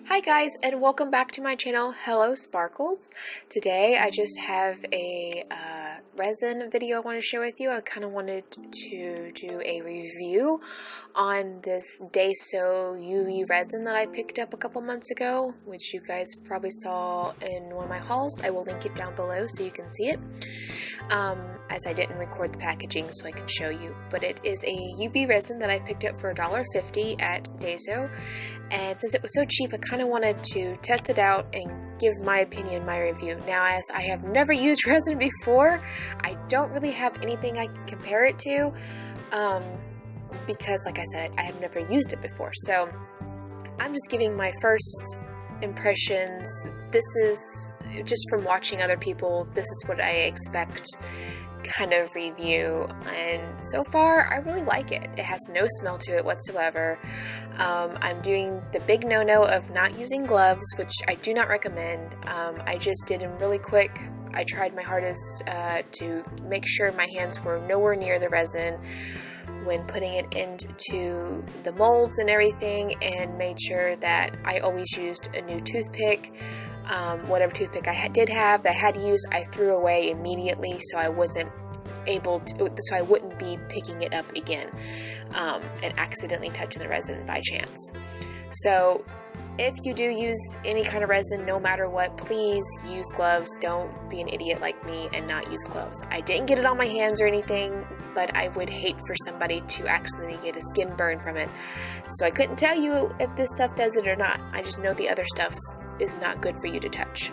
Hi guys, and welcome back to my channel. Hello Sparkles. Today I just have a resin video I want to share with you. I kind of wanted to do a review on this Daiso UV resin that I picked up a couple months ago, which you guys probably saw in one of my hauls. I will link it down below so you can see it. As I didn't record the packaging so I can show you, but it is a UV resin that I picked up for $1.50 at Daiso, and since it was so cheap I kind of wanted to test it out and give my opinion, my review. Now, as I have never used resin before, I don't really have anything I can compare it to, because like I said, I have never used it before, so I'm just giving my first impressions. This is just from watching other people. This is what I expect kind of review, and so far I really like it. It has no smell to it whatsoever. I'm doing the big no-no of not using gloves, which I do not recommend. I just did them really quick. I tried my hardest to make sure my hands were nowhere near the resin when putting it into the molds and everything, and made sure that I always used a new toothpick. Whatever toothpick I did have that I had to use, I threw away immediately, so I wasn't able to, so I wouldn't be picking it up again and accidentally touching the resin by chance. So if you do use any kind of resin, no matter what, please use gloves. Don't be an idiot like me and not use gloves. I didn't get it on my hands or anything, but I would hate for somebody to actually get a skin burn from it. So I couldn't tell you if this stuff does it or not. I just know the other stuff is not good for you to touch.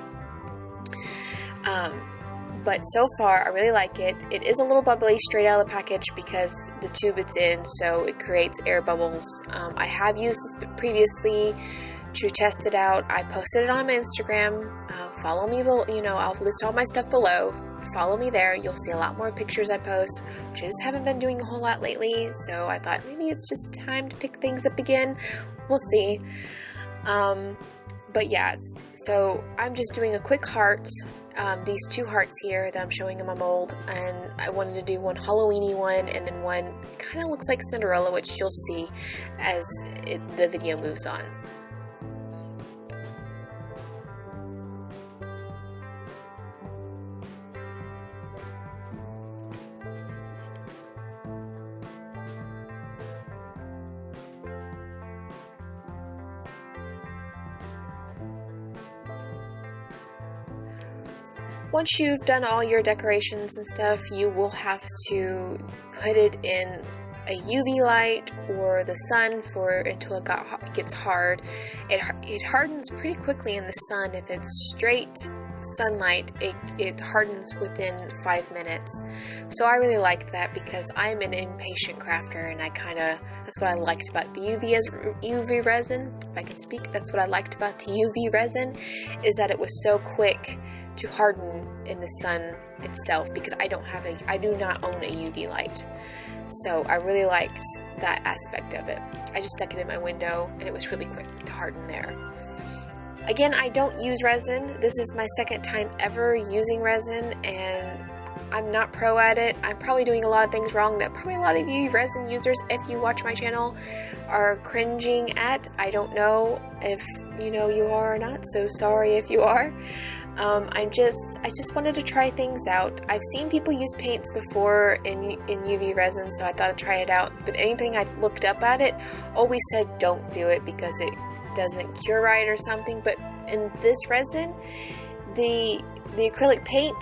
But so far I really like it. It is a little bubbly straight out of the package because the tube it's in, so it creates air bubbles. I have used this previously to test it out. I posted it on my Instagram. Follow me below, I'll list all my stuff below. Follow me there. You'll see a lot more pictures I post, which I just haven't been doing a whole lot lately, so I thought maybe it's just time to pick things up again. We'll see. But yeah, so I'm just doing a quick heart. These two hearts here that I'm showing in my mold, and I wanted to do one Halloweeny one and then one kind of looks like Cinderella, which you'll see as the video moves on. Once you've done all your decorations and stuff, you will have to put it in a UV light or the sun until it gets hard. It hardens pretty quickly in the sun. If it's straight sunlight, it hardens within 5 minutes. So I really liked that because I'm an impatient crafter, and that's what I liked about the UV resin. If I can speak, that's what I liked about the UV resin, is that it was so quick to harden in the sun itself, because I do not own a UV light. So I really liked that aspect of it. I just stuck it in my window and it was really quick to harden there. Again, I don't use resin. This is my second time ever using resin, and I'm not pro at it. I'm probably doing a lot of things wrong that probably a lot of you resin users, if you watch my channel, are cringing at. I don't know if you are or not, so sorry if you are. I just wanted to try things out. I've seen people use paints before in UV resin, so I thought I'd try it out. But anything I looked up at it always said don't do it because it doesn't cure right or something. But in this resin, the acrylic paint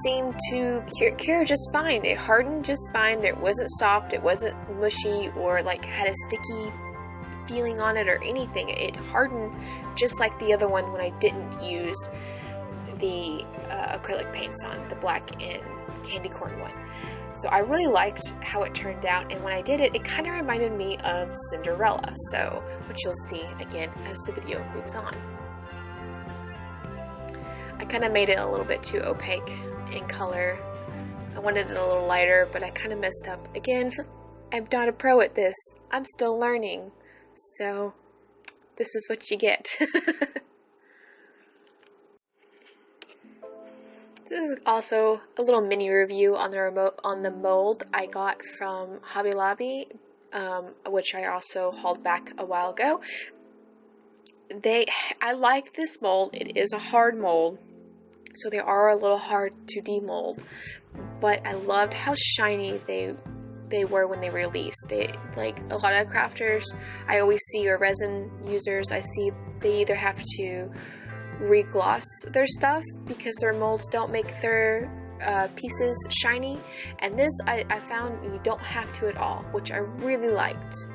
seemed to cure just fine. It hardened just fine. It wasn't soft, it wasn't mushy, or like had a sticky feeling on it or anything. It hardened just like the other one when I didn't use the acrylic paints on, the black and candy corn one. So I really liked how it turned out, and when I did it, it kind of reminded me of Cinderella, so which you'll see again as the video moves on. I kind of made it a little bit too opaque in color. I wanted it a little lighter, but I kind of messed up. Again, I'm not a pro at this. I'm still learning, so this is what you get. This is also a little mini review on the mold I got from Hobby Lobby, which I also hauled back a while ago. I like this mold. It is a hard mold, so they are a little hard to demold, but I loved how shiny they were when they released. They, like a lot of crafters I always see, or resin users I see, they either have to re-gloss their stuff because their molds don't make their pieces shiny, and this I found you don't have to at all, which I really liked.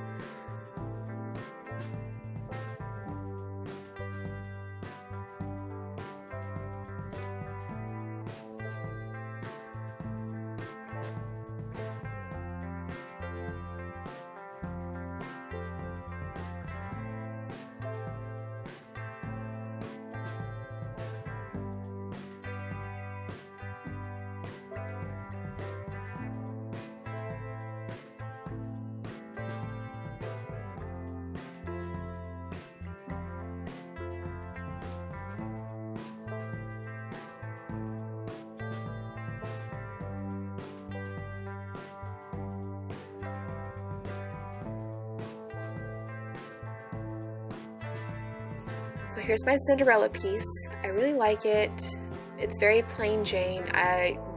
So here's my Cinderella piece. I really like it. It's very plain Jane.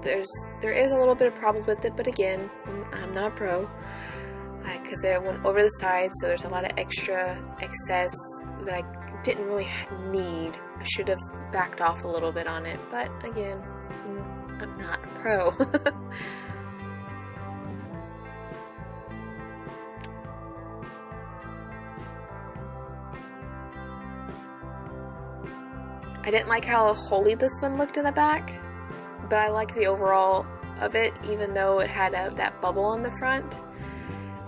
There is a little bit of problems with it, but again, I'm not a pro. Because it went over the side, so there's a lot of extra excess that I didn't really need. I should have backed off a little bit on it, but again, I'm not a pro. I didn't like how holey this one looked in the back, but I like the overall of it, even though it had that bubble on the front.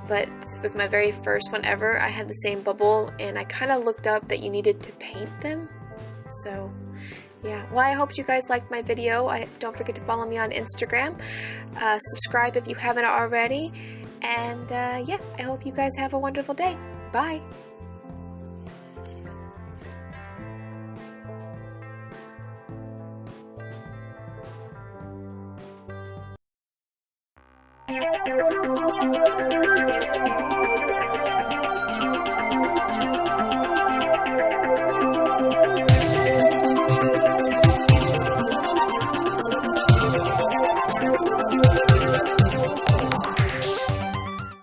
But with my very first one ever, I had the same bubble, and I kind of looked up that you needed to paint them. So yeah, well, I hope you guys liked my video. Don't forget to follow me on Instagram. Subscribe if you haven't already. And yeah, I hope you guys have a wonderful day. Bye!